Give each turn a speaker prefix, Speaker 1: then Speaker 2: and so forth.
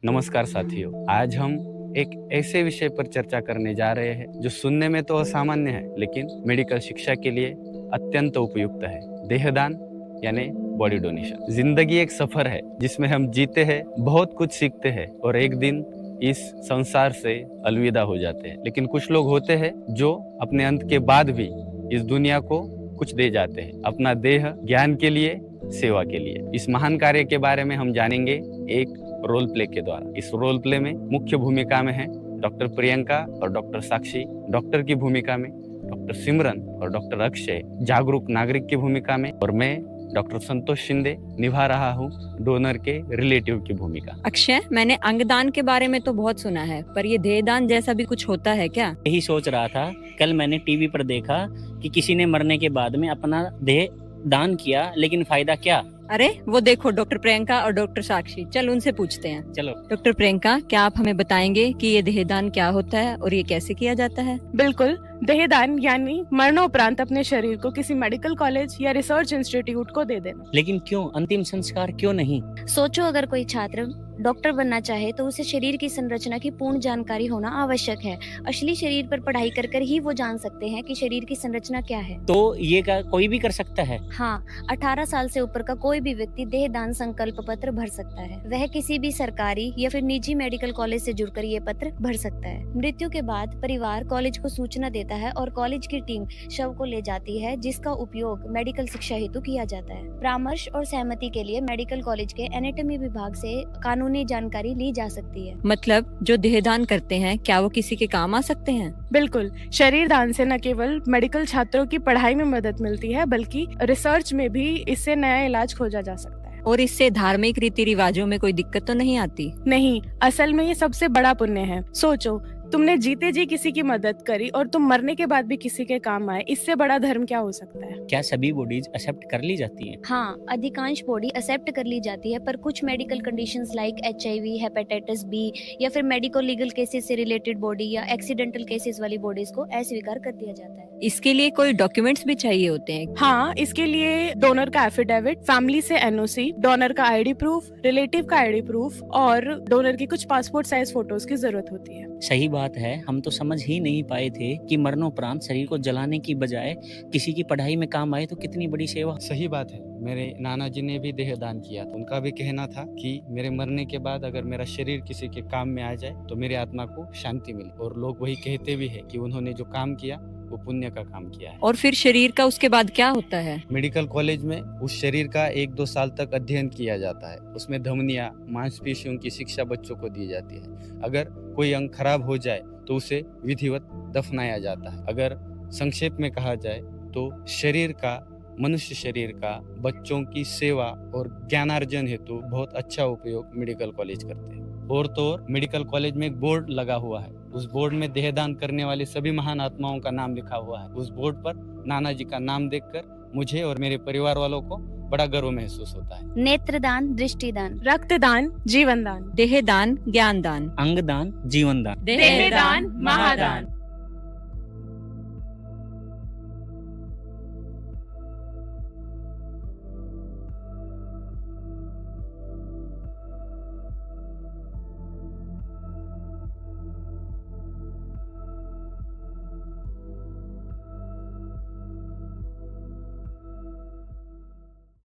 Speaker 1: नमस्कार साथियों, आज हम एक ऐसे विषय पर चर्चा करने जा रहे हैं जो सुनने में तो असामान्य है लेकिन मेडिकल शिक्षा के लिए अत्यंत उपयुक्त है। देहदान यानी बॉडी डोनेशन। जिंदगी एक सफर है जिसमें हम जीते हैं, बहुत कुछ सीखते हैं और एक दिन इस संसार से अलविदा हो जाते हैं। लेकिन कुछ लोग होते हैं जो अपने अंत के बाद भी इस दुनिया को कुछ दे जाते हैं, अपना देह ज्ञान के लिए, सेवा के लिए। इस महान कार्य के बारे में हम जानेंगे एक रोल प्ले के द्वारा। इस रोल प्ले में मुख्य भूमिका में है डॉक्टर प्रियंका और डॉक्टर साक्षी, डॉक्टर की भूमिका में डॉक्टर सिमरन और डॉक्टर अक्षय जागरूक नागरिक की भूमिका में, और मैं डॉक्टर संतोष शिंदे निभा रहा हूँ डोनर के रिलेटिव की भूमिका।
Speaker 2: अक्षय, मैंने अंगदान के बारे में तो बहुत सुना है, पर ये देहदान जैसा भी कुछ होता है क्या?
Speaker 3: यही सोच रहा था। कल मैंने टीवी पर देखा कि किसी ने मरने के बाद में अपना देह दान किया, लेकिन फायदा क्या?
Speaker 2: अरे वो देखो, डॉक्टर प्रियंका और डॉक्टर साक्षी, चल उनसे पूछते हैं।
Speaker 3: चलो।
Speaker 2: डॉक्टर प्रियंका, क्या आप हमें बताएंगे कि ये देहदान क्या होता है और ये कैसे किया जाता है?
Speaker 4: बिल्कुल। देहदान यानी मरणोपरांत अपने शरीर को किसी मेडिकल कॉलेज या रिसर्च इंस्टीट्यूट को दे देना।
Speaker 3: लेकिन क्यों? अंतिम संस्कार क्यों नहीं?
Speaker 5: सोचो, अगर कोई छात्र डॉक्टर बनना चाहे तो उसे शरीर की संरचना की पूर्ण जानकारी होना आवश्यक है। असली शरीर पर पढ़ाई कर कर ही वो जान सकते हैं कि शरीर की संरचना क्या है।
Speaker 3: तो ये कोई भी कर सकता है?
Speaker 5: हाँ, 18 साल से ऊपर का कोई भी व्यक्ति देहदान संकल्प पत्र भर सकता है। वह किसी भी सरकारी या फिर निजी मेडिकल कॉलेज से जुड़कर ये पत्र भर सकता है। मृत्यु के बाद परिवार कॉलेज को सूचना देता है और कॉलेज की टीम शव को ले जाती है, जिसका उपयोग मेडिकल शिक्षा हेतु किया जाता है। परामर्श और सहमति के लिए मेडिकल कॉलेज के एनाटॉमी विभाग से कानूनी जानकारी ली जा सकती है।
Speaker 2: मतलब जो देहदान करते हैं, क्या वो किसी के काम आ सकते हैं?
Speaker 4: बिल्कुल। शरीर दान से न केवल मेडिकल छात्रों की पढ़ाई में मदद मिलती है, बल्कि रिसर्च में भी इससे नया इलाज खोजा जा सकता है।
Speaker 2: और इससे धार्मिक रीति रिवाजों में कोई दिक्कत तो नहीं आती?
Speaker 4: नहीं, असल में ये सबसे बड़ा पुण्य है। सोचो, तुमने जीते जी किसी की मदद करी और तुम मरने के बाद भी किसी के काम आए, इससे बड़ा धर्म क्या हो सकता है?
Speaker 3: क्या सभी बॉडीज एक्सेप्ट कर ली जाती हैं?
Speaker 5: हाँ, अधिकांश बॉडी एक्सेप्ट कर ली जाती है, पर कुछ medical conditions like HIV, hepatitis B या फिर मेडिको लीगल केसेस से रिलेटेड बॉडी या एक्सीडेंटल केसेस वाली बॉडीज को अस्वीकार कर दिया जाता है।
Speaker 2: इसके लिए कोई डॉक्यूमेंट्स भी चाहिए होते हैं?
Speaker 4: हाँ, इसके लिए डोनर का एफिडेविट, फैमिली से NOC, डोनर का ID प्रूफ, रिलेटिव का ID प्रूफ और डोनर की कुछ पासपोर्ट साइज फोटोज की जरूरत होती है।
Speaker 3: सही बात है। हम तो समझ ही नहीं पाए थे कि मरणोपरांत शरीर को जलाने की बजाय किसी की पढ़ाई में काम आए तो कितनी बड़ी सेवा।
Speaker 1: सही बात है। मेरे नाना जी ने भी देहदान किया था। उनका भी कहना था कि मेरे मरने के बाद अगर मेरा शरीर किसी के काम में आ जाए तो मेरी आत्मा को शांति मिले, और लोग वही कहते भी है कि उन्होंने जो काम किया वो पुण्य का काम किया है।
Speaker 2: और फिर शरीर का उसके बाद क्या होता है?
Speaker 1: मेडिकल कॉलेज में उस शरीर का 1-2 साल तक अध्ययन किया जाता है। उसमें धमनियां, मांसपेशियों की शिक्षा बच्चों को दी जाती है। अगर कोई अंग खराब हो जाए तो उसे विधिवत दफनाया जाता है। अगर संक्षेप में कहा जाए तो शरीर का, मनुष्य शरीर का बच्चों की सेवा और ज्ञानार्जन हेतु बहुत अच्छा उपयोग मेडिकल कॉलेज करते हैं। और तो और मेडिकल कॉलेज में एक बोर्ड लगा हुआ है। उस बोर्ड में देहदान करने वाले सभी महान आत्माओं का नाम लिखा हुआ है। उस बोर्ड पर नाना जी का नाम देखकर मुझे और मेरे परिवार वालों को बड़ा गर्व महसूस होता है।
Speaker 5: नेत्रदान, दृष्टिदान,
Speaker 4: रक्तदान, जीवन दान,
Speaker 2: देहदान, ज्ञान दान,
Speaker 3: अंगदान, जीवन दान,
Speaker 4: देहदान, महादान।